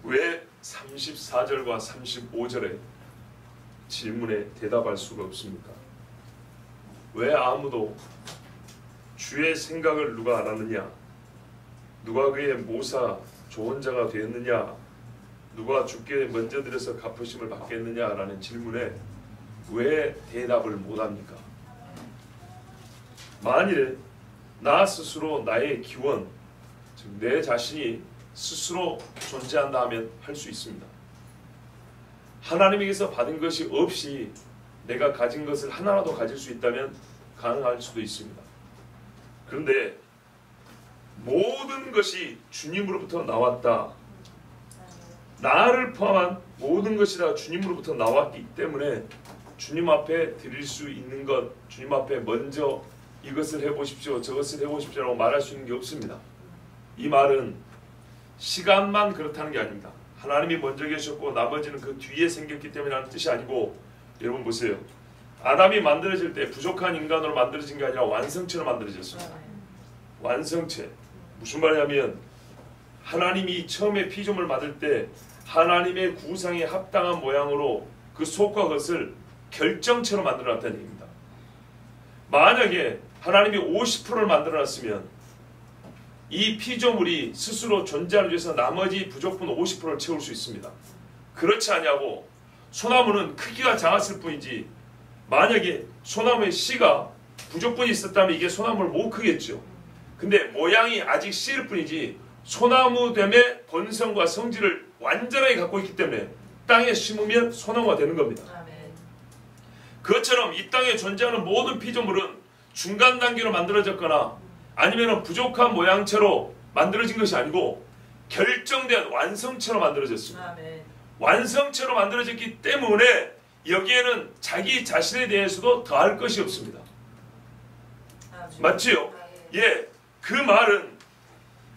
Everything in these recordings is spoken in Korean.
왜 34절과 35절에 질문에 대답할 수가 없습니까? 왜 아무도 주의 생각을 누가 알았느냐? 누가 그의 모사 좋은 자가 되었느냐? 누가 주께 먼저 들여서 갚으심을 받겠느냐라는 질문에 왜 대답을 못합니까? 만일 나 스스로 나의 기원, 즉 내 자신이 스스로 존재한다 하면 할 수 있습니다. 하나님에게서 받은 것이 없이 내가 가진 것을 하나라도 가질 수 있다면 가능할 수도 있습니다. 그런데 모든 것이 주님으로부터 나왔다. 나를 포함한 모든 것이 다 주님으로부터 나왔기 때문에 주님 앞에 드릴 수 있는 것, 주님 앞에 먼저 이것을 해보십시오, 저것을 해보십시오라고 말할 수 있는 게 없습니다. 이 말은 시간만 그렇다는 게 아닙니다. 하나님이 먼저 계셨고 나머지는 그 뒤에 생겼기 때문에 하는 뜻이 아니고, 여러분 보세요. 아담이 만들어질 때 부족한 인간으로 만들어진 게 아니라 완성체로 만들어졌습니다. 완성체. 무슨 말이냐면 하나님이 처음에 피조물을 만들 때 하나님의 구상에 합당한 모양으로 그 속과 겉을 결정체로 만들어놨다는 얘기입니다. 만약에 하나님이 50%를 만들어놨으면 이 피조물이 스스로 존재하기 위해서 나머지 부족분 50%를 채울 수 있습니다. 그렇지 않냐고, 소나무는 크기가 작았을 뿐이지 만약에 소나무의 씨가 부족분이 있었다면 이게 소나무를 못 크겠죠. 근데 모양이 아직 씨일 뿐이지 소나무됨의 본성과 성질을 완전하게 갖고 있기 때문에 땅에 심으면 소나무가 되는 겁니다. 그것처럼 이 땅에 존재하는 모든 피조물은 중간 단계로 만들어졌거나 아니면 부족한 모양체로 만들어진 것이 아니고 결정된 완성체로 만들어졌습니다. 완성체로 만들어졌기 때문에 여기에는 자기 자신에 대해서도 더할 것이 없습니다. 맞지요? 예, 그 말은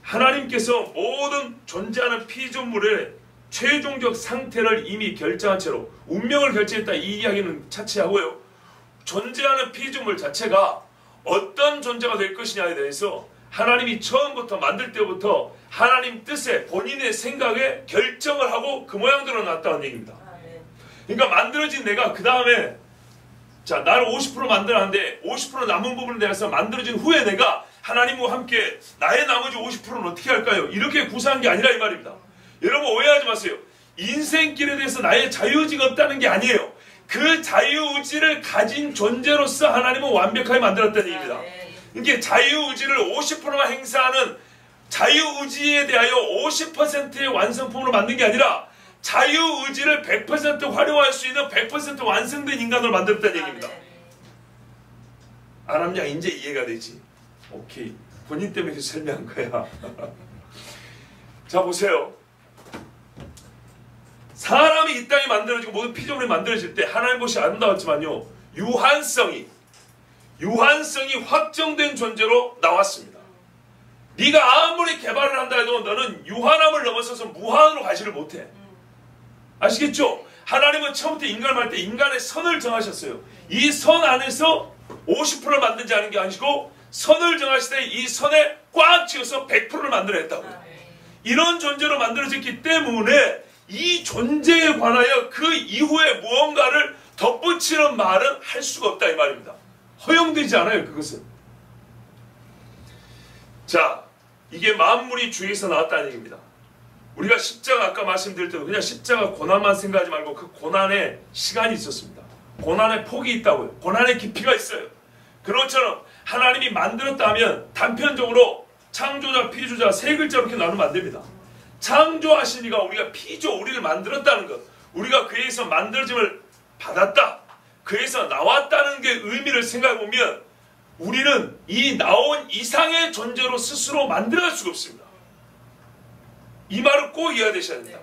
하나님께서 모든 존재하는 피조물의 최종적 상태를 이미 결정한 채로 운명을 결정했다, 이 이야기는 차치하고요. 존재하는 피조물 자체가 어떤 존재가 될 것이냐에 대해서 하나님이 처음부터 만들 때부터 하나님 뜻에 본인의 생각에 결정을 하고 그 모양대로 놨다는 얘기입니다. 그러니까 만들어진 내가 그 다음에 자 나를 50% 만들었는데 50% 남은 부분을 대해서 만들어진 후에 내가 하나님과 함께 나의 나머지 50%는 어떻게 할까요? 이렇게 구사한 게 아니라 이 말입니다. 여러분 오해하지 마세요. 인생길에 대해서 나의 자유의지가 없다는 게 아니에요. 그 자유의지를 가진 존재로서 하나님은 완벽하게 만들었다는 얘기입니다. 이게 자유의지를 50%만 행사하는 자유의지에 대하여 50%의 완성품으로 만든 게 아니라 자유의지를 100% 활용할 수 있는 100% 완성된 인간을 만들었다는 얘기입니다. 아람양 이제 이해가 되지? 오케이. 본인 때문에 설명한 거야. 자 보세요. 사람이 이 땅에 만들어지고 모든 피조물이 만들어질 때 하나님 것이 아름다웠지만요, 유한성이 확정된 존재로 나왔습니다. 네가 아무리 개발을 한다 해도 너는 유한함을 넘어서서 무한으로 가지를 못해. 아시겠죠? 하나님은 처음부터 인간을 만들 때 인간의 선을 정하셨어요. 이 선 안에서 50%를 만들지 않은 게 아니고 선을 정하실 때 이 선에 꽉 쥐어서 100%를 만들어냈다고요. 이런 존재로 만들어졌기 때문에 이 존재에 관하여 그 이후에 무언가를 덧붙이는 말은 할 수가 없다 이 말입니다. 허용되지 않아요 그것은. 자, 이게 만물이 주에서 나왔다는 얘기입니다. 우리가 십자가 아까 말씀드릴 때도 그냥 십자가 고난만 생각하지 말고 그 고난에 시간이 있었습니다. 고난에 폭이 있다고요. 고난에 깊이가 있어요. 그런 것처럼 하나님이 만들었다 하면 단편적으로 창조자, 피조자 세 글자로 이렇게 나누면 안 됩니다. 창조하신 이가 우리가 우리를 만들었다는 것, 우리가 그에서 만들어짐을 받았다, 그에서 나왔다는 게 의미를 생각해 보면 우리는 이 나온 이상의 존재로 스스로 만들어갈 수가 없습니다. 이 말을 꼭 이해해야 되셔야 됩니다.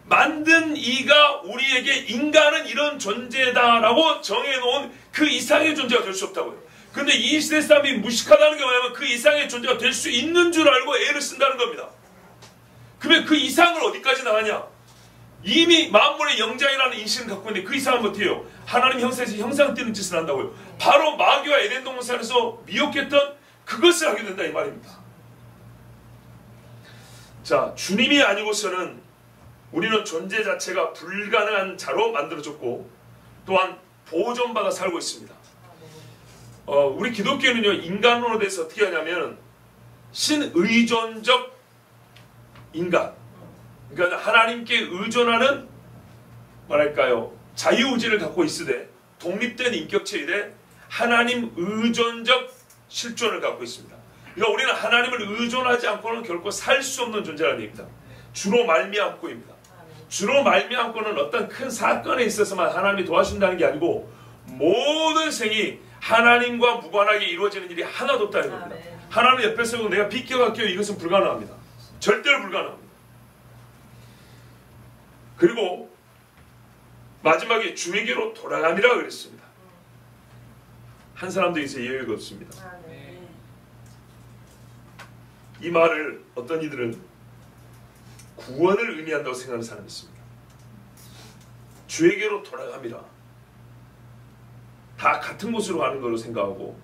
만든 이가 우리에게 인간은 이런 존재다라고 정해놓은 그 이상의 존재가 될 수 없다고요. 근데 이 시대 사람이 무식하다는 게 뭐냐면 그 이상의 존재가 될 수 있는 줄 알고 애를 쓴다는 겁니다. 그러면 그 이상을 어디까지 나가냐? 이미 만물의 영장이라는 인식을 갖고 있는데 그 이상은 어떻게 해요? 하나님 형상에서 형상 띄는 짓을 한다고요. 바로 마귀와 에덴 동산에서 미혹했던 그것을 하게 된다 이 말입니다. 자, 주님이 아니고서는 우리는 존재 자체가 불가능한 자로 만들어졌고 또한 보존받아 살고 있습니다. 우리 기독교는요, 인간론에 대해서 어떻게 하냐면 신의존적 인간, 그러니까 하나님께 의존하는 뭐랄까요, 자유의지를 갖고 있으되 독립된 인격체이되 하나님 의존적 실존을 갖고 있습니다. 그러니까 우리는 하나님을 의존하지 않고는 결코 살 수 없는 존재라는 얘기입니다. 주로 말미암고입니다. 주로 말미암고는 어떤 큰 사건에 있어서만 하나님이 도와준다는 게 아니고 모든 생이 하나님과 무관하게 이루어지는 일이 하나도 없다는 겁니다. 하나님 옆에 서고 내가 비껴갈게요, 이것은 불가능합니다. 절대로 불가능합니다. 그리고 마지막에 주에게로 돌아가니라 그랬습니다. 한 사람도 이제 여유가 없습니다. 이 말을 어떤 이들은 구원을 의미한다고 생각하는 사람이 있습니다. 주에게로 돌아갑니다. 다 같은 곳으로 가는 걸로 생각하고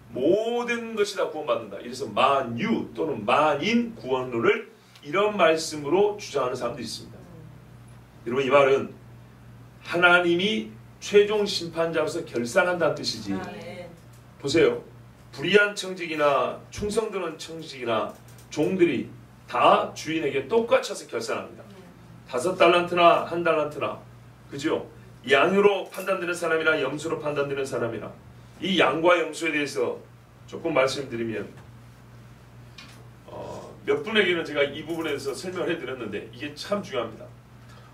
모든 것이 다 구원받는다. 이래서 만유 또는 만인 구원론을 이런 말씀으로 주장하는 사람들이 있습니다. 여러분, 이 말은 하나님이 최종 심판자로서 결산한다는 뜻이지. 보세요. 불의한 청직이나 충성되는 청직이나 종들이 다 주인에게 똑같이 해서 결산합니다. 5달란트나 1달란트나, 그죠? 양으로 판단되는 사람이나 염소로 판단되는 사람이나, 이 양과 염소에 대해서 조금 말씀드리면 몇 분에게는 제가 이 부분에 대해서 설명을 해드렸는데 이게 참 중요합니다.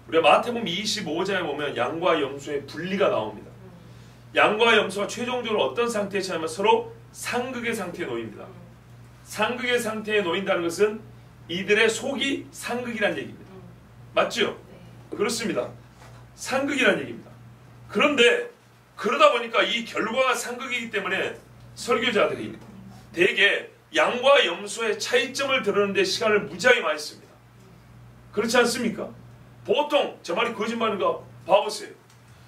우리가 마태복음 25장에 보면 양과 염소의 분리가 나옵니다. 양과 염소가 최종적으로 어떤 상태에 처하면 서로 상극의 상태에 놓입니다. 상극의 상태에 놓인다는 것은 이들의 속이 상극이라는 얘기입니다. 맞죠? 그렇습니다. 상극이라는 얘기입니다. 그런데 그러다 보니까 이 결과가 상극이기 때문에 설교자들이 대개 양과 염소의 차이점을 드러내는데 시간을 무지하게 많이 씁니다. 그렇지 않습니까? 보통 저 말이 거짓말인가 봐보세요.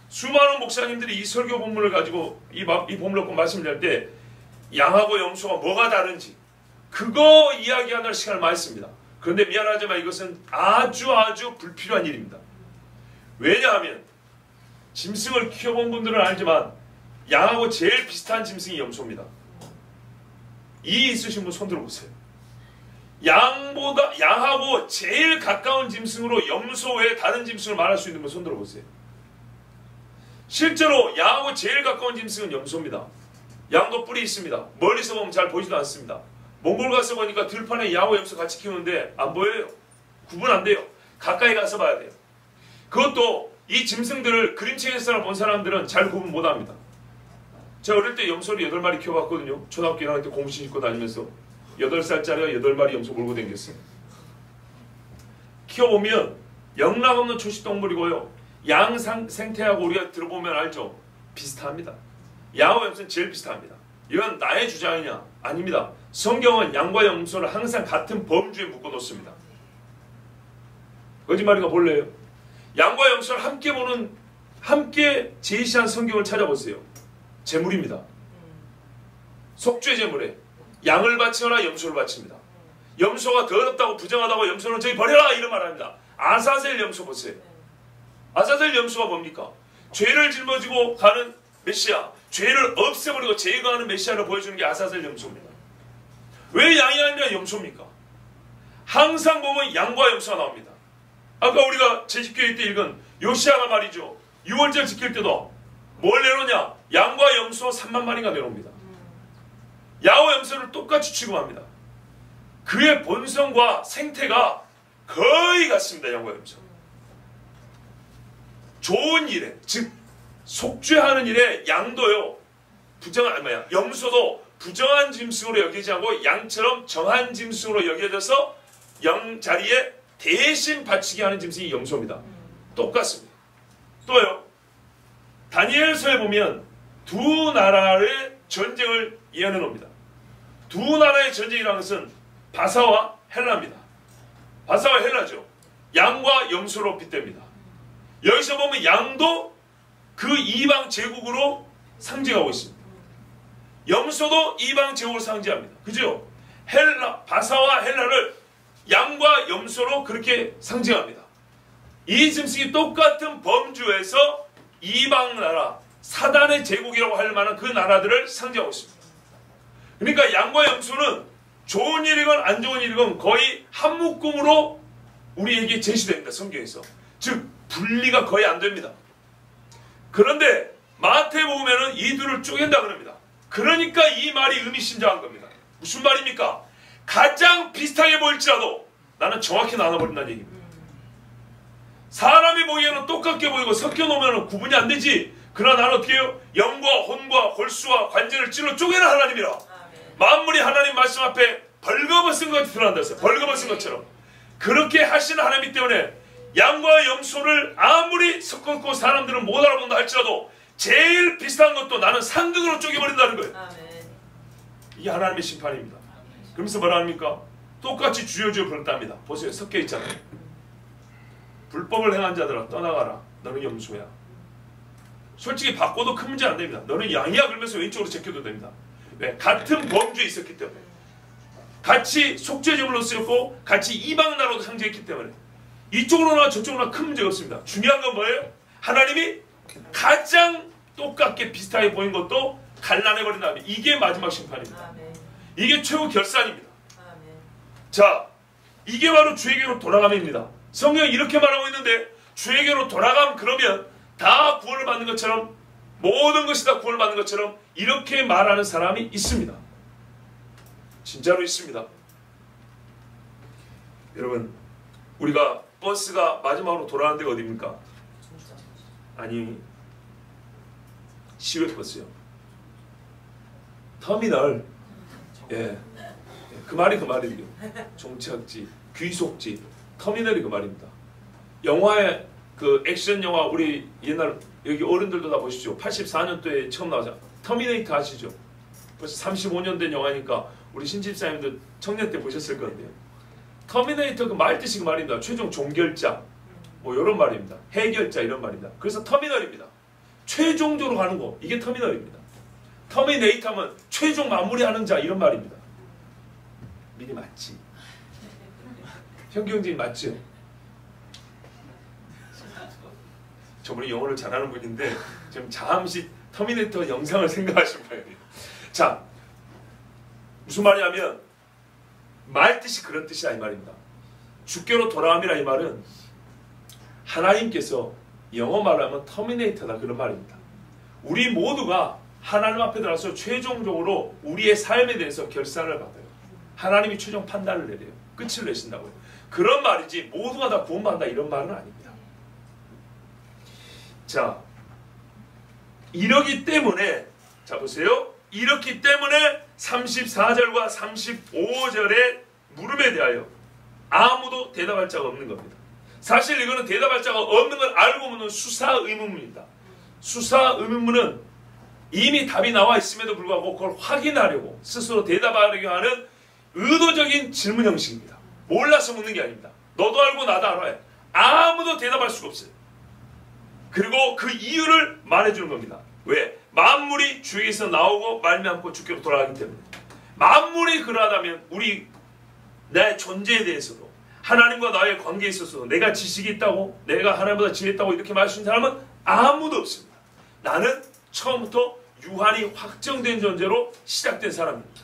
수많은 목사님들이 이 설교 본문을 가지고 이 본문을 갖고 말씀을 할 때 양하고 염소가 뭐가 다른지 그거 이야기하는 시간을 많이 씁니다. 그런데 미안하지만 이것은 아주 불필요한 일입니다. 왜냐하면 짐승을 키워본 분들은 알지만 양하고 제일 비슷한 짐승이 염소입니다. 이 있으신 분 손 들어보세요. 양하고 제일 가까운 짐승으로 염소 외에 다른 짐승을 말할 수 있는 분 손 들어보세요. 실제로 양하고 제일 가까운 짐승은 염소입니다. 양도 뿔이 있습니다. 멀리서 보면 잘 보이지도 않습니다. 몽골 가서 보니까 들판에 양하고 염소 같이 키우는데 안 보여요. 구분 안 돼요. 가까이 가서 봐야 돼요. 그것도 이 짐승들을 그림책에서 본 사람들은 잘 구분 못합니다. 제가 어릴 때 염소를 8마리 키워봤거든요. 초등학교 1학년 때 고무신 신고 다니면서 8살짜리가 8마리 염소 몰고 다녔어요. 키워보면 영락없는 초식동물이고요. 양 생태하고 우리가 들어보면 알죠? 비슷합니다. 양하고 염소는 제일 비슷합니다. 이건 나의 주장이냐? 아닙니다. 성경은 양과 염소를 항상 같은 범주에 묶어놓습니다. 거짓말인가 볼래요? 양과 염소를 함께 제시한 성경을 찾아보세요. 제물입니다. 속죄 제물에 양을 바치거나 염소를 바칩니다. 염소가 더럽다고 부정하다고 염소는 저기 버려라 이런 말 합니다. 아사셀 염소 보세요. 아사셀 염소가 뭡니까? 죄를 짊어지고 가는 메시아, 죄를 없애버리고 제거하는 메시아를 보여주는 게 아사셀 염소입니다. 왜 양이 아니라 염소입니까? 항상 보면 양과 염소가 나옵니다. 아까 우리가 제집교회 때 읽은 요시아가 말이죠. 6월절 지킬 때도 뭘 내놓냐? 양과 염소 3만 마리가 내놓습니다. 양과 염소를 똑같이 취급합니다. 그의 본성과 생태가 거의 같습니다. 양과 염소. 좋은 일에, 즉 속죄하는 일에 양도요, 염소도 부정한 짐승으로 여기지 않고 양처럼 정한 짐승으로 여겨져서 영 자리에 대신 바치게 하는 짐승이 염소입니다. 똑같습니다. 또요, 다니엘서에 보면 두 나라의 전쟁을 예언해 놓습니다. 두 나라의 전쟁이라는 것은 바사와 헬라입니다. 바사와 헬라죠. 양과 염소로 빗댑니다. 여기서 보면 양도 그 이방 제국으로 상징하고 있습니다. 염소도 이방 제국을 상징합니다. 그죠? 바사와 헬라를 양과 염소로 그렇게 상징합니다. 이 짐승이 똑같은 범주에서 이방 나라, 사단의 제국이라고 할 만한 그 나라들을 상징하고 있습니다. 그러니까 양과 염소는 좋은 일이건 안 좋은 일이건 거의 한 묶음으로 우리에게 제시됩니다. 성경에서. 즉 분리가 거의 안 됩니다. 그런데 마태복음에는 이 둘을 쪼갠다 그럽니다. 그러니까 이 말이 의미심장한 겁니다. 무슨 말입니까? 가장 비슷하게 보일지라도 나는 정확히 나눠버린다는 얘기입니다. 사람이 보기에는 똑같게 보이고 섞여 놓으면 구분이 안 되지. 그러나 나는 어떻게 해요? 영과 혼과 골수와 관절을 찔러 쪼개는 하나님이라. 만물이 하나님 말씀 앞에 벌거벗은 것이 드러난다 했어요. 벌거벗은 것처럼. 그렇게 하시는 하나님 때문에 양과 염소를 아무리 섞었고 사람들은 못 알아본다 할지라도 제일 비슷한 것도 나는 상등으로 쪼개버린다는 거예요. 이게 하나님의 심판입니다. 그러면서 뭐라 합니까? 똑같이 주여주여 부른답니다. 보세요. 섞여 있잖아요. 불법을 행한 자들아 떠나가라. 너는 염소야. 솔직히 바꿔도 큰 문제 안 됩니다. 너는 양이야 그러면서 왼쪽으로 제껴도 됩니다. 왜? 같은 범주에 있었기 때문에. 같이 속죄제물로 쓰였고 같이 이방 나라도 상징했기 때문에 이쪽으로나 저쪽으로나 큰 문제가 없습니다. 중요한 건 뭐예요? 하나님이 가장 똑같게 비슷하게 보인 것도 갈라내버린 다음에 이게 마지막 심판입니다. 이게 최후 결산입니다. 자, 이게 바로 주에게로 돌아감입니다. 성경이 이렇게 말하고 있는데 주에게로 돌아감 그러면 다 구원을 받는 것처럼 모든 것이 다 구원을 받는 것처럼 이렇게 말하는 사람이 있습니다. 진짜로 있습니다. 여러분 우리가 버스가 마지막으로 돌아가는 데가 어디입니까? 아니 시외버스요. 터미널. 예, 그 말이 그 말이에요. 종착지, 귀속지, 터미널이 그 말입니다. 영화에 그 액션 영화 우리 옛날 여기 어른들도 다 보시죠. 84년도에 처음 나오자 터미네이터 아시죠? 벌써 35년 된 영화니까 우리 신집사님들 청년 때 보셨을 건데요. 터미네이터 그 말 뜻이 그 말입니다. 최종 종결자 뭐 이런 말입니다. 해결자 이런 말입니다. 그래서 터미널입니다. 최종적으로 가는 거 이게 터미널입니다. 터미네이터 하면 최종 마무리하는 자 이런 말입니다. 미리 맞지? 현경진 맞죠? 저분이 영어를 잘하는 분인데 지금 잠시 터미네이터 영상을 생각하시면 돼요. 자, 무슨 말이냐면 말 뜻이 그런 뜻이다 이 말입니다. 주께로 돌아감이라 이 말은 하나님께서 영어 말하면 터미네이터다 그런 말입니다. 우리 모두가 하나님 앞에 들어서 최종적으로 우리의 삶에 대해서 결산을 받아요. 하나님이 최종 판단을 내려요. 끝을 내신다고요. 그런 말이지 모두가 다 구원받는다 이런 말은 아닙니다. 자, 이러기 때문에 자 보세요. 이렇기 때문에 34절과 35절의 물음에 대하여 아무도 대답할 자가 없는 겁니다. 사실 이거는 대답할 자가 없는 걸 알고 묻는 수사의문문입니다. 수사의문문은 이미 답이 나와 있음에도 불구하고 그걸 확인하려고 스스로 대답하려고 하는 의도적인 질문 형식입니다. 몰라서 묻는 게 아닙니다. 너도 알고 나도 알아요. 아무도 대답할 수가 없어요. 그리고 그 이유를 말해주는 겁니다. 왜? 만물이 주에게서 나오고 말미암고 주께로 돌아가기 때문에. 만물이 그러하다면 우리 내 존재에 대해서도 하나님과 나의 관계에 있어서도 내가 지식이 있다고 내가 하나님보다 지혜있다고 이렇게 말하시는 사람은 아무도 없습니다. 나는 처음부터 유한히 확정된 존재로 시작된 사람입니다.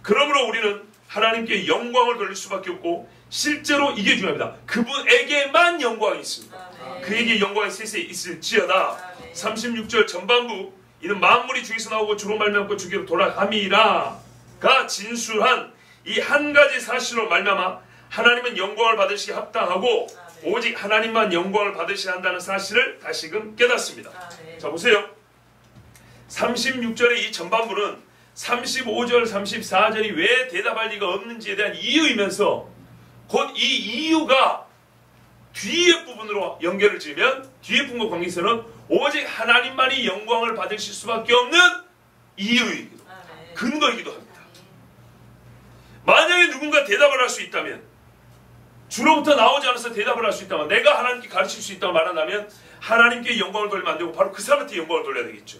그러므로 우리는 하나님께 영광을 돌릴 수밖에 없고 실제로 이게 중요합니다. 그분에게만 영광이 있습니다. 그에게 영광이 세세에 있을지어다. 36절 전반부 이는 만물이 주에서 나오고 주로 말미암고 주께로 돌아감이라가 진술한 이 한 가지 사실로 말미암아 하나님은 영광을 받으시기 합당하고 오직 하나님만 영광을 받으셔야 한다는 사실을 다시금 깨닫습니다. 자 보세요. 36절의 이 전반부는 35절 34절이 왜 대답할 리가 없는지에 대한 이유이면서 곧 이 이유가 뒤에 부분으로 연결을 지으면 뒤에 부분과 관계에서는 오직 하나님만이 영광을 받으실 수밖에 없는 이유이기도 근거이기도 합니다. 만약에 누군가 대답을 할 수 있다면 주로부터 나오지 않아서 대답을 할 수 있다면 내가 하나님께 가르칠 수 있다고 말한다면 하나님께 영광을 돌리면 안 되고 바로 그 사람한테 영광을 돌려야 되겠죠.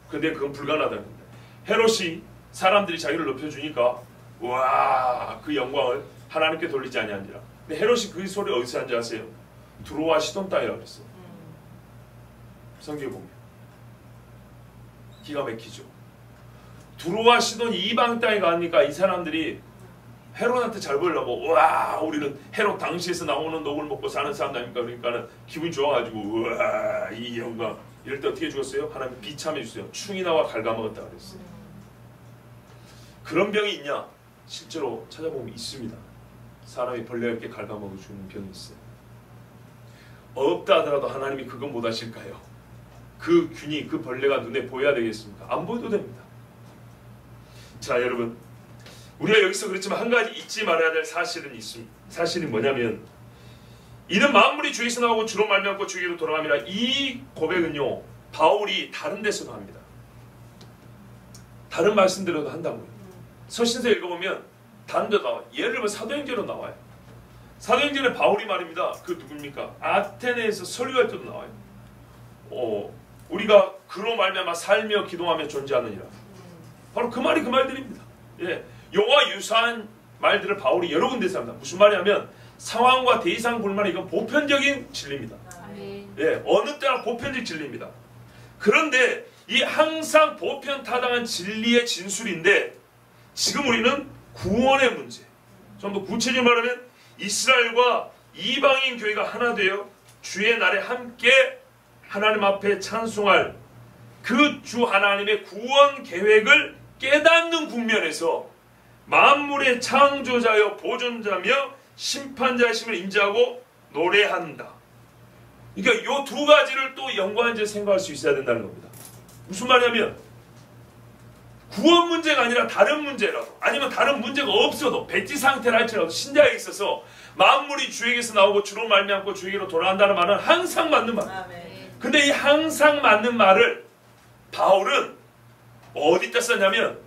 근데 그건 불가능하다는 겁니다. 헤롯이 사람들이 자기를 높여주니까 와 그 영광을 하나님께 돌리지 아니하니라. 근데 헤롯이 그 소리 어디서 한지 아세요? 두로와 시돈 땅이라고 그랬어요. 성경에 보면 기가 막히죠. 두로와 시돈 이방 땅에 가니까 이 사람들이 헤롯한테 잘 보이려고, 와, 우리는 헤롯 당시에서 나오는 녹을 먹고 사는 사람 아닙니까? 그러니까는 기분이 좋아가지고, 우와, 이 영광. 이럴 때 어떻게 죽었어요? 하나님 비참해 주세요. 충이 나와 갉아먹었다 그랬어요. 그런 병이 있냐? 실제로 찾아보면 있습니다. 사람이 벌레가 이렇게 갉아먹어 주는 병이 있어요. 없다 하더라도 하나님이 그건 못 하실까요? 그 균이, 그 벌레가 눈에 보여야 되겠습니까? 안 보여도 됩니다. 자, 여러분, 우리가 여기서 그렇지만 한 가지 잊지 말아야 될 사실은 있습니다. 사실이 뭐냐면, 이는 만물이 주에서 나오고 주로 말미암고 주에게로 돌아갑니다. 이 고백은요, 바울이 다른 데서도 합니다. 다른 말씀대로도 한다고요. 서신서 읽어보면 다른 데도 나와요. 예를 들면 사도행전으로 나와요. 사도행전에 바울이 말입니다. 그 누굽니까? 아테네에서 설교할 때도 나와요. 우리가 그로 말미암아 살며 기도하며 존재하느니라. 바로 그 말이 그 말들입니다. 예, 요와 유사한 말들을 바울이 여러 군데서 합니다. 무슨 말이냐면 상황과 대상 불만이 이건 보편적인 진리입니다. 예, 어느 때나 보편적 진리입니다. 그런데 이 항상 보편타당한 진리의 진술인데 지금 우리는 구원의 문제, 좀 더 구체적으로 말하면 이스라엘과 이방인 교회가 하나 되어 주의 날에 함께 하나님 앞에 찬송할 그 주 하나님의 구원 계획을 깨닫는 국면에서 만물의 창조자여 보존자며 심판자이심을 인지하고 노래한다. 그러니까 이 두 가지를 또 연관해서 생각할 수 있어야 된다는 겁니다. 무슨 말이냐면 구원 문제가 아니라 다른 문제라도, 아니면 다른 문제가 없어도 배지 상태라 할지라도 신자에 있어서 만물이 주에게서 나오고 주로 말미암고 주에게로 돌아간다는 말은 항상 맞는 말이에요. 근데 이 항상 맞는 말을 바울은 어디다 썼냐면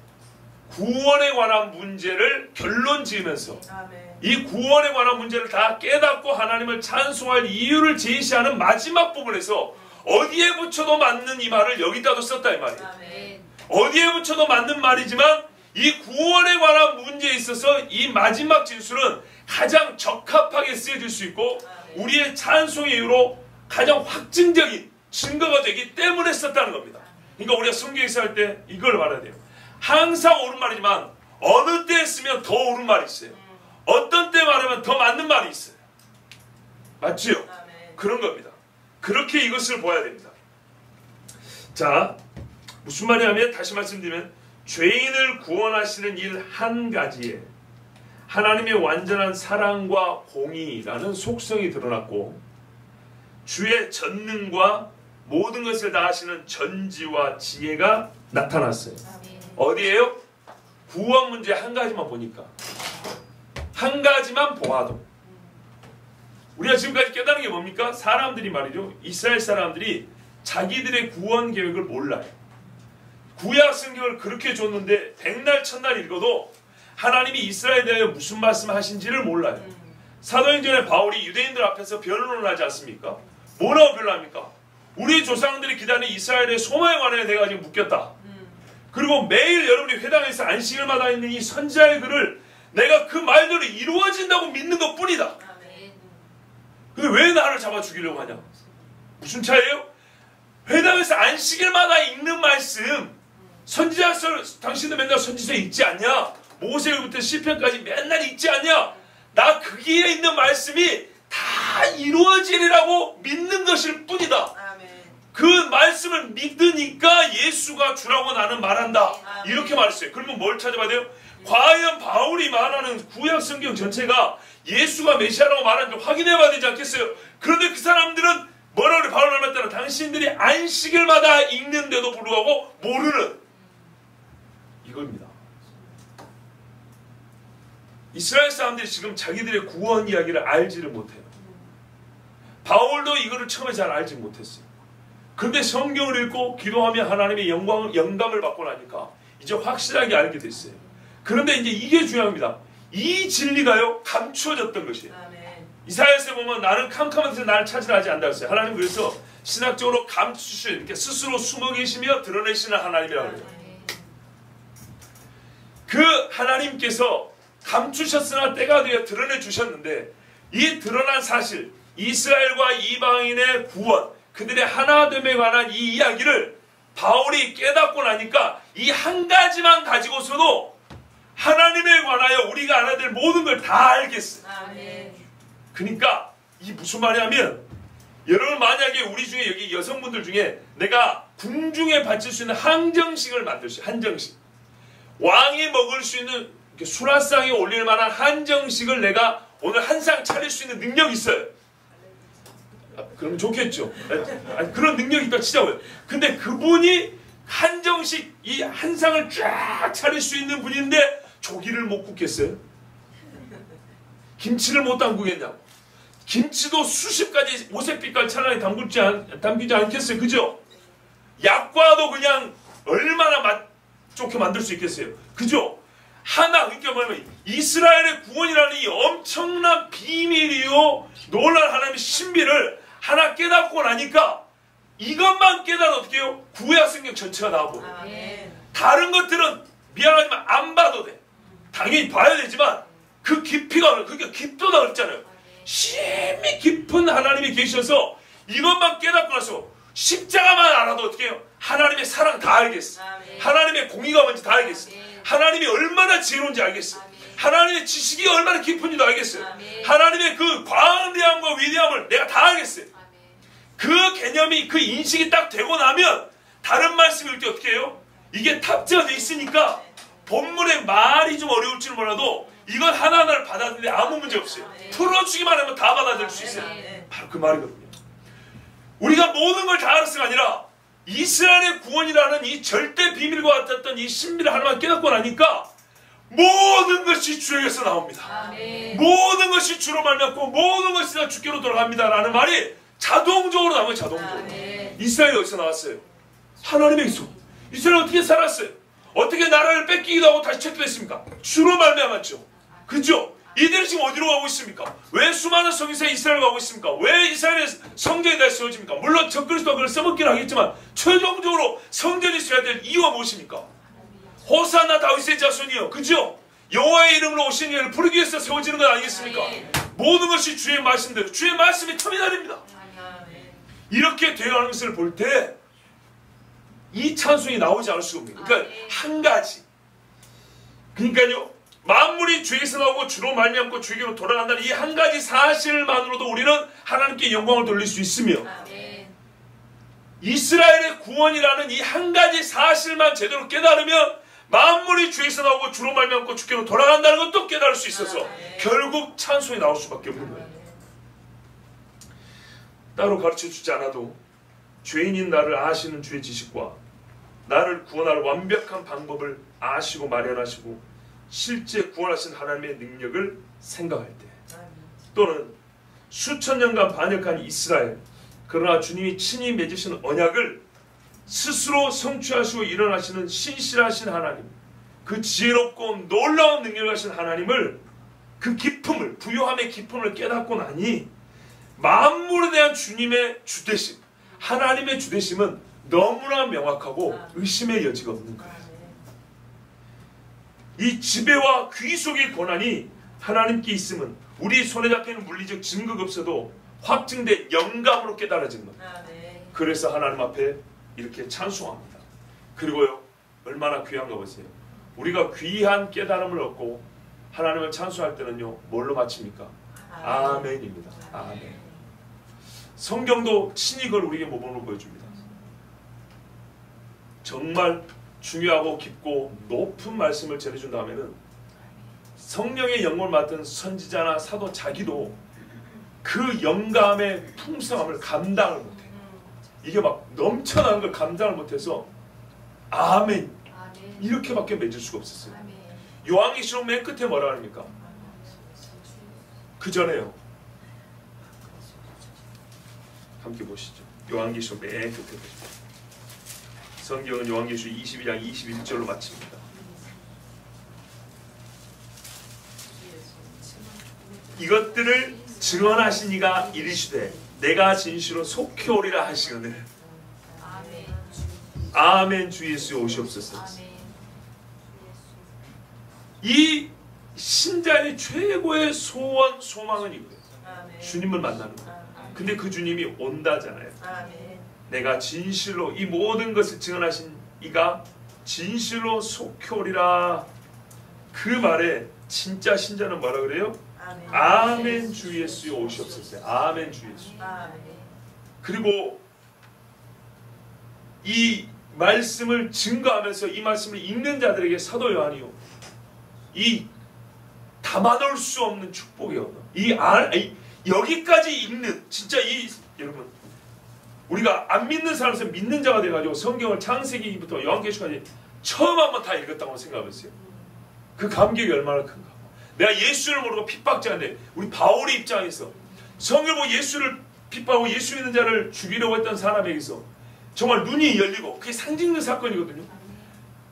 구원에 관한 문제를 결론 지으면서 이 구원에 관한 문제를 다 깨닫고 하나님을 찬송할 이유를 제시하는 마지막 부분에서 어디에 붙여도 맞는 이 말을 여기다도 썼다 이 말이에요. 어디에 붙여도 맞는 말이지만 이 구원에 관한 문제에 있어서 이 마지막 진술은 가장 적합하게 쓰여질 수 있고 우리의 찬송의 이유로 가장 확증적인 증거가 되기 때문에 썼다는 겁니다. 그러니까 우리가 성경에서 할 때 이걸 말해야 돼요. 항상 옳은 말이지만 어느 때에 쓰면 더 옳은 말이 있어요. 어떤 때 말하면 더 맞는 말이 있어요. 맞지요? 그런 겁니다. 그렇게 이것을 보아야 됩니다. 자, 무슨 말이냐면 다시 말씀드리면 죄인을 구원하시는 일 한 가지에 하나님의 완전한 사랑과 공의라는 속성이 드러났고 주의 전능과 모든 것을 다 하시는 전지와 지혜가 나타났어요. 어디에요? 구원 문제 한 가지만 보니까, 한 가지만 보아도 우리가 지금까지 깨달은 게 뭡니까? 사람들이 말이죠, 이스라엘 사람들이 자기들의 구원 계획을 몰라요. 구약 성경을 그렇게 줬는데 백날 첫날 읽어도 하나님이 이스라엘에 대하여 무슨 말씀하신지를 몰라요. 사도행전에 바울이 유대인들 앞에서 변론을 하지 않습니까? 뭐라고 변론합니까? 우리 조상들이 기다리는 이스라엘의 소망에 관해 내가 지금 묻겠다. 그리고 매일 여러분이 회당에서 안식일 마다 있는 이 선지자의 글을 내가 그 말대로 이루어진다고 믿는 것 뿐이다. 근데 왜 나를 잡아 죽이려고 하냐? 무슨 차이예요? 회당에서 안식일마다 읽는 말씀, 선지자서 당신도 맨날 선지서 읽지 않냐? 모세부터 시편까지 맨날 읽지 않냐? 나 거기에 있는 말씀이 다 이루어지리라고 믿는 것일 뿐이다. 그 말씀을 믿으니까 예수가 주라고 나는 말한다. 이렇게 말했어요. 그러면 뭘 찾아봐야 돼요? 과연 바울이 말하는 구약 성경 전체가 예수가 메시아라고 말하는지 확인해봐야 되지 않겠어요? 그런데 그 사람들은 뭐라고 그래? 바울 말만 따라 당신들이 안식일마다 읽는데도 불구하고 모르는 이겁니다. 이스라엘 사람들이 지금 자기들의 구원 이야기를 알지를 못해요. 바울도 이거를 처음에 잘 알지 못했어요. 그런데 성경을 읽고 기도하며 하나님의 영감을 받고 나니까 이제 확실하게 알게 됐어요. 그런데 이제 이게 중요합니다. 이 진리가요, 감추어졌던 것이에요. 이사야서에 보면 나는 캄캄한 데서 나를 찾으라 하지 않는다 했어요. 하나님 그래서 신학적으로 감추시는, 이렇게 스스로 숨어 계시며 드러내시는 하나님이라고 해요. 그 하나님께서 감추셨으나 때가 되어 드러내 주셨는데 이 드러난 사실, 이스라엘과 이방인의 구원, 그들의 하나됨에 관한 이 이야기를 바울이 깨닫고 나니까 이 한 가지만 가지고서도 하나님에 관하여 우리가 알아야 될 모든 걸 다 알겠어요. 그러니까 이 무슨 말이냐면, 여러분 만약에 우리 중에 여기 여성분들 중에 내가 궁중에 바칠 수 있는 한정식을 만들었어요. 한정식. 왕이 먹을 수 있는 수라상에 올릴 만한 한정식을 내가 오늘 한 상 차릴 수 있는 능력이 있어요. 그럼 좋겠죠. 그런 능력이 있다 치자고요. 근데 그분이 한정식 이 한 상을 쫙 차릴 수 있는 분인데 조기를 못 굽겠어요? 김치를 못 담그겠냐고. 김치도 수십 가지 오색빛깔 차라리 담기지 않겠어요? 그죠? 약과도 그냥 얼마나 맛 좋게 만들 수 있겠어요? 그죠? 하나, 그러니까 뭐냐면 이스라엘의 구원이라는 이 엄청난 비밀이요 놀랄 하나님의 신비를 하나 깨닫고 나니까 이것만 깨달아 어떻게 해요? 구약 성경 전체가 나와버려요. 다른 것들은 미안하지만 안 봐도 돼. 당연히 봐야 되지만 그 깊이가, 그러니까 깊도다 그랬잖아요. 심히 깊은 하나님이 계셔서 이것만 깨닫고 나서 십자가만 알아도 어떻게 해요? 하나님의 사랑 다 알겠어. 하나님의 공의가 뭔지 다 알겠어. 하나님이 얼마나 지혜로운지 알겠어. 하나님의 지식이 얼마나 깊은지도 알겠어요. 하나님의 그 광대함과 위대함을 내가 다 알겠어요. 그 개념이, 그 인식이 딱 되고 나면 다른 말씀 읽을 때 어떻게 해요? 이게 탑재가 돼 있으니까 본문의 말이 좀 어려울지는 몰라도 이건 하나하나를 받아들이는데 아무 문제 없어요. 풀어주기만 하면 다 받아들일 수 있어요. 바로 그 말이거든요. 우리가 모든 걸 다 알았을 게 아니라 이스라엘의 구원이라는 이 절대 비밀과 같았던 이 신비를 하나만 깨닫고 나니까 모든 것이 주에게서 나옵니다. 모든 것이 주로 말미암고 모든 것이 다 주께로 돌아갑니다 라는 말이 자동적으로 나와요. 자동적으로. 이스라엘이 어디서 나왔어요? 하나님에게서. 이스라엘 어떻게 살았어요? 어떻게 나라를 뺏기기도 하고 다시 책도했습니까? 주로 말미암았죠. 그죠? 이들이 지금 어디로 가고 있습니까? 왜 수많은 성인세에 이스라엘 가고 있습니까? 왜 이스라엘의 성전이 다시 세워집니까? 물론 적그리스도가 그걸 써먹기는 하겠지만 최종적으로 성전이 세워야 될 이유가 무엇입니까? 호산나 다윗의 자손이요. 그죠? 여호와의 이름으로 오신 이를 부르기 위해서 세워지는 것 아니겠습니까? 모든 것이 주의 말씀대로, 주의 말씀이 터미널입니다. 이렇게 되어가는 것을 볼 때 이 찬송이 나오지 않을 수가 없는 거예요. 그러니까 한 가지. 그러니까요. 만물이 주에게서 나오고 주로 말미암고 주에게로 돌아간다는 이 한 가지 사실만으로도 우리는 하나님께 영광을 돌릴 수 있으며 이스라엘의 구원이라는 이 한 가지 사실만 제대로 깨달으면 만물이 주에게서 나오고 주로 말미암고 주께로 돌아간다는 것도 깨달을 수 있어서 결국 찬송이 나올 수밖에 없는 거예요. 따로 가르쳐주지 않아도 죄인인 나를 아시는 주의 지식과 나를 구원할 완벽한 방법을 아시고 마련하시고 실제 구원하신 하나님의 능력을 생각할 때 또는 수천 년간 반역한 이스라엘, 그러나 주님이 친히 맺으신 언약을 스스로 성취하시고 일어나시는 신실하신 하나님, 그 지혜롭고 놀라운 능력을 하신 하나님을, 그 기쁨을, 부요함의 기쁨을 깨닫고 나니 만물에 대한 주님의 주되심, 하나님의 주되심은 너무나 명확하고 의심의 여지가 없는 거예요. 이 지배와 귀속의 권한이 하나님께 있으면 우리 손에 잡히는 물리적 증거가 없어도 확증된 영감으로 깨달아진 겁니다. 그래서 하나님 앞에 이렇게 찬송합니다. 그리고요, 얼마나 귀한가 보세요. 우리가 귀한 깨달음을 얻고 하나님을 찬송할 때는요, 뭘로 마칩니까? 아멘입니다. 아멘. 성경도 친히 그걸 우리에게 모범으로 보여줍니다. 정말 중요하고 깊고 높은 말씀을 전해준 다음에는 성령의 영을 맡은 선지자나 사도 자기도 그 영감의 풍성함을 감당을 못해요. 이게 막 넘쳐나는 걸 감당을 못해서 아멘 이렇게밖에 맺을 수가 없었어요. 요한계시록 맨 끝에 뭐라 합니까? 그 전에요. 함께 보시죠. 요한계시록 맨 끝에 보시죠. 성경은 요한계시록 22장 21절로 마칩니다. 이것들을 증언하신 이가 이르시되 내가 진실로 속히 오리라 하시거늘. 아멘. 주 예수 오시옵소서. 이 신자의 최고의 소원, 소망은 이거예요. 주님을 만나는 거예요. 근데 그 주님이 온다잖아요. 내가 진실로 이 모든 것을 증언하신 이가 진실로 속히 오리라. 그 말에 진짜 신자는 뭐라 그래요? 아멘 주 예수여 오시옵소서. 아멘 주 예수. 그리고 이 말씀을 증거하면서 이 말씀을 읽는 자들에게 사도 요한이요, 이 담아놓을 수 없는 축복이요. 여기까지 읽는, 진짜 여러분, 우리가 안 믿는 사람에서 믿는 자가 돼가지고 성경을 창세기부터 요한계시까지 처음 한번 다 읽었다고 생각해보세요. 그 감격이 얼마나 큰가. 내가 예수를 모르고 핍박자인데, 우리 바울의 입장에서 성경을 보고 예수를 핍박하고 예수 믿는 자를 죽이려고 했던 사람에게서 정말 눈이 열리고, 그게 상징적 사건이거든요.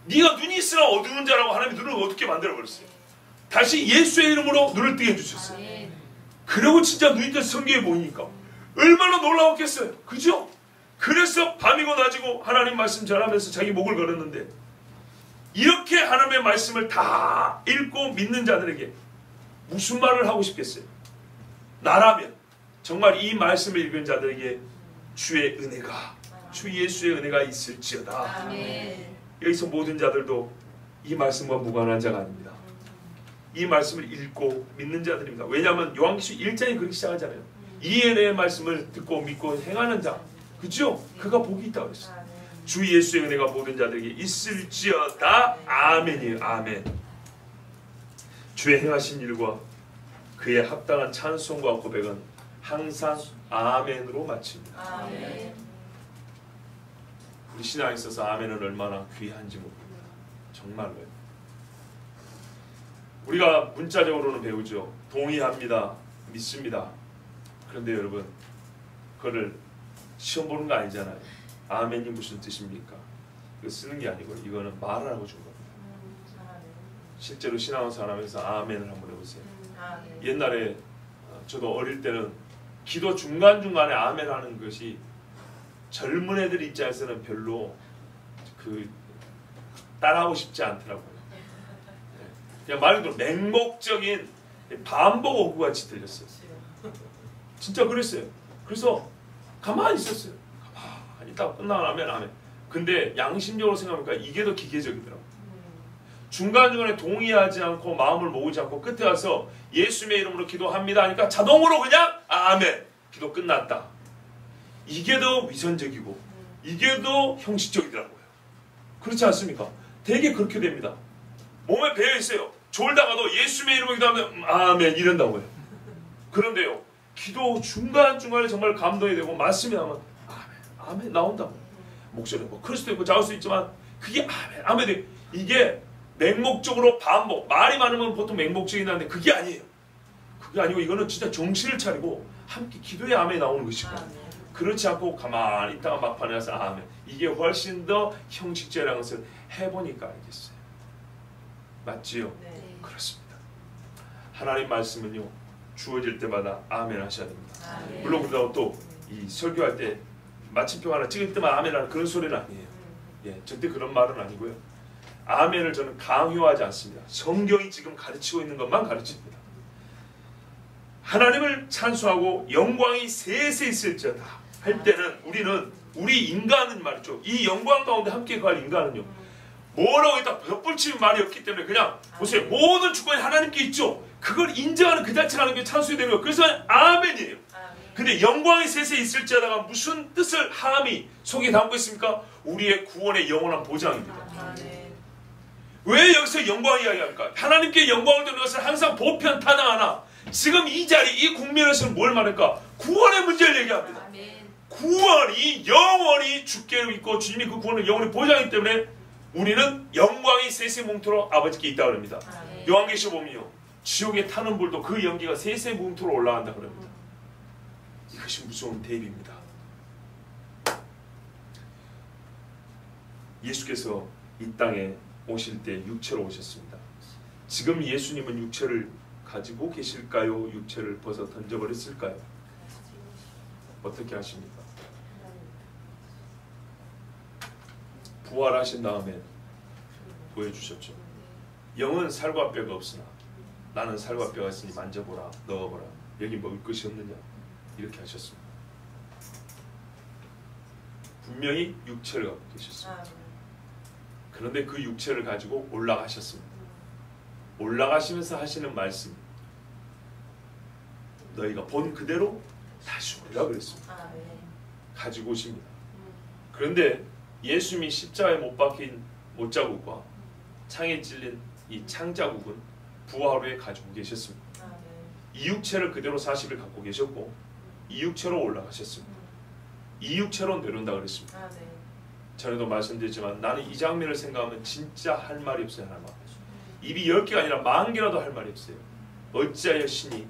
네가 눈이 있으나 어두운 자라고 하나님이 눈을 어둡게 만들어버렸어요. 다시 예수의 이름으로 눈을 뜨게 해주셨어요. 그리고 진짜 눈이 떠서 성경에 보이니까 얼마나 놀라웠겠어요. 그죠? 그래서 밤이고 낮이고 하나님 말씀 전하면서 자기 목을 걸었는데, 이렇게 하나님의 말씀을 다 읽고 믿는 자들에게 무슨 말을 하고 싶겠어요? 나라면 정말 이 말씀을 읽은 자들에게 주의 은혜가, 주 예수의 은혜가 있을지어다. 아멘. 여기서 모든 자들도 이 말씀과 무관한 자가 아닙니다. 이 말씀을 읽고 믿는 자들입니다. 왜냐하면 요한계시 1장이 그렇게 시작하잖아요. 이 은혜의 말씀을 듣고 믿고 행하는 자, 그죠? 그가 복이 있다고 했어요. 주 예수의 은혜가 모든 자들에게 있을지어다. 아멘이에요. 아멘. 주의 행하신 일과 그의 합당한 찬송과 고백은 항상 아멘으로 마칩니다. 아멘. 우리 신앙에 있어서 아멘은 얼마나 귀한지 모릅니다. 정말로요. 우리가 문자적으로는 배우죠. 동의합니다. 믿습니다. 그런데 여러분, 그거를 시험 보는 거 아니잖아요. 아멘이 무슨 뜻입니까? 이거 쓰는 게 아니고 이거는 말을 하고 준 겁니다. 실제로 신앙생활 하면서 아멘을 한번 해보세요. 옛날에 저도 어릴 때는 기도 중간중간에 아멘 하는 것이 젊은 애들 입장에서는 별로 따라하고 싶지 않더라고요. 그냥 말 그대로 맹목적인 반복 어구같이 들렸어요. 진짜 그랬어요. 그래서 가만히 있었어요. 가만히 있다가 끝나고 나면 아멘. 근데 양심적으로 생각하니까 이게 더 기계적이더라고요. 중간중간에 동의하지 않고 마음을 모으지 않고 끝에 와서 예수님의 이름으로 기도합니다 하니까 자동으로 그냥 아멘. 기도 끝났다. 이게 더 위선적이고 이게 더 형식적이더라고요. 그렇지 않습니까? 되게 그렇게 됩니다. 몸에 배어있어요. 졸다가도 예수님의 이름으로 기도하면 아멘 이런다고요. 그런데요, 기도 중간중간에 정말 감동이 되고 말씀이 나오면 아멘, 아멘 나온다고요. 목소리 클 수도 있고 작을 수 있지만 그게 아멘, 아멘 돼. 이게 맹목적으로 반복, 말이 많으면 보통 맹목적이긴 한데 그게 아니에요. 그게 아니고 이거는 진짜 정신을 차리고 함께 기도에 아멘이 나오는 것이고, 그렇지 않고 가만히 있다가 막판에 와서 아멘. 이게 훨씬 더 형식적이라는 것을 해보니까 알겠어요. 맞지요? 네. 그렇습니다. 하나님 말씀은요, 주어질 때마다 아멘 하셔야 됩니다. 아멘. 물론 그러다가 또 이 설교할 때 마침표 하나 찍을 때만 아멘 하는 그런 소리는 아니에요. 예, 절대 그런 말은 아니고요. 아멘을 저는 강요하지 않습니다. 성경이 지금 가르치고 있는 것만 가르칩니다. 하나님을 찬송하고 영광이 세세 있을지어다 할 때는 우리 인간은 말이죠. 이 영광 가운데 함께 거할 인간은요, 뭐라고 했다 덧붙이는 말이 없기 때문에 그냥 보세요. 모든 주권이 하나님께 있죠. 그걸 인정하는 그 자체가 하나님께 찬송이 되는 거예요. 그래서 아멘이에요. 근데 영광이 세세 있을지어다가 무슨 뜻을 함이 속에 담고 있습니까? 우리의 구원의 영원한 보장입니다. 왜 여기서 영광 이야기합니까? 하나님께 영광을 드리는 것을 항상 보편 타당하나 지금 이 자리, 이 국면에서는 뭘 말할까? 구원의 문제를 얘기합니다. 구원이 영원히 주께 있고 주님이 그 구원을 영원히 보장하기 때문에 우리는 영광이 세세 뭉토로 아버지께 있다고 합니다. 요한계시 보면요, 지옥에 타는 불도 그 연기가 세세 뭉토로 올라간다 그럽니다. 이것이 무서운 대비입니다. 예수께서 이 땅에 오실 때 육체로 오셨습니다. 지금 예수님은 육체를 가지고 계실까요? 육체를 벗어 던져버렸을까요? 어떻게 하십니까? 부활하신 다음에 보여주셨죠. 영은 살과 뼈가 없으나 나는 살과 뼈가 있으니 만져보라, 넣어보라. 여기 먹을 것이 없느냐 이렇게 하셨습니다. 분명히 육체를 갖고 계셨습니다. 그런데 그 육체를 가지고 올라가셨습니다. 올라가시면서 하시는 말씀, 너희가 본 그대로 다시 오리라 그랬습니다. 가지고 오십니다. 그런데 예수님이 십자가에 못 박힌 못자국과 창에 찔린 이 창자국은 부활 후에 가지고 계셨습니다. 이 육체를 그대로 40일 갖고 계셨고 이 육체로 올라가셨습니다. 이 육체로 내려온다 그랬습니다. 전에도 말씀드렸지만 나는 이 장면을 생각하면 진짜 할 말이 없어요. 하나만. 입이 10개가 아니라 10,000개라도 할 말이 없어요. 어찌하여 신이,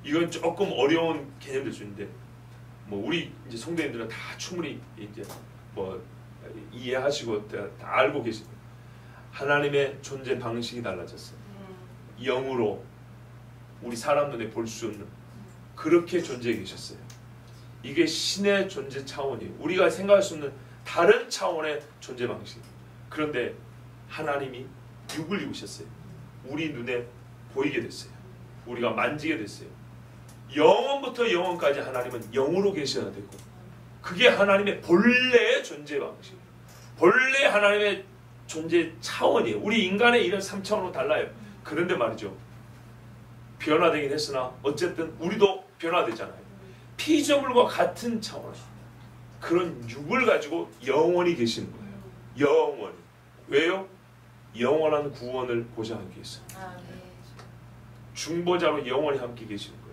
이건 조금 어려운 개념될 수 있는데 뭐 우리 이제 성도님들은 다 충분히 이제 뭐 이해하시고 다 알고 계십니다. 하나님의 존재 방식이 달라졌어요. 영으로 우리 사람 눈에 볼 수 없는 그렇게 존재해 계셨어요. 이게 신의 존재 차원이에요. 우리가 생각할 수 없는 다른 차원의 존재 방식. 그런데 하나님이 육을 입으셨어요. 우리 눈에 보이게 됐어요. 우리가 만지게 됐어요. 영원부터 영원까지 하나님은 영으로 계셔야 되고 그게 하나님의 본래의 존재 방식, 본래 하나님의 존재 차원이에요. 우리 인간의 이런 3차원으로 달라요. 그런데 말이죠, 변화되긴 했으나 어쨌든 우리도 변화되잖아요. 피조물과 같은 차원, 그런 육을 가지고 영원히 계시는 거예요. 영원히. 왜요? 영원한 구원을 보장하기 위해서. 중보자로 영원히 함께 계시는 거예요.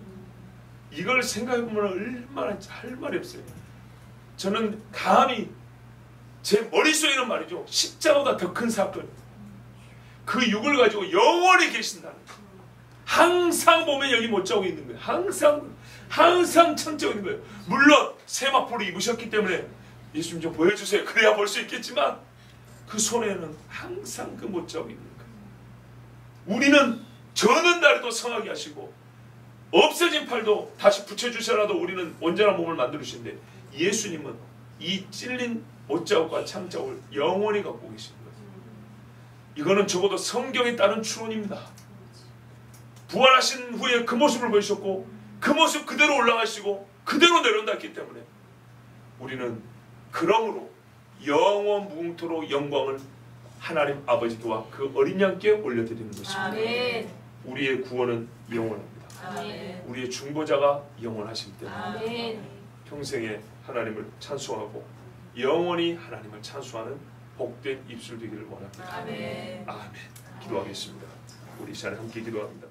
이걸 생각해보면 얼마나 할 말이 없어요. 저는 감히 제 머릿속에는 말이죠, 십자가보다 더 큰 사건, 그 육을 가지고 영원히 계신다는 거예요. 항상 보면 여기 못 자고 있는 거예요. 항상 참자고 있는 거예요. 물론 세마포를 입으셨기 때문에 예수님 좀 보여주세요. 그래야 볼 수 있겠지만 그 손에는 항상 그 못 자고 있는 거예요. 우리는 저는 날도 성하게 하시고 없어진 팔도 다시 붙여주셔라도 우리는 온전한 몸을 만들으신데 예수님은 이 찔린 못자국과 창자국을 영원히 갖고 계신 거예요. 이거는 적어도 성경에 따른 추론입니다. 부활하신 후에 그 모습을 보이셨고 그 모습 그대로 올라가시고 그대로 내려온다 했기 때문에 우리는 그러므로 영원 무궁토록 영광을 하나님 아버지와 그 어린 양께 올려드리는 것입니다. 아멘. 우리의 구원은 영원합니다. 아멘. 우리의 중보자가 영원하시기 때문에 아멘. 평생에 하나님을 찬송하고 영원히 하나님을 찬송하는 복된 입술 되기를 원합니다. 아멘. 아멘. 기도하겠습니다. 우리 이 시간에 함께 기도합니다.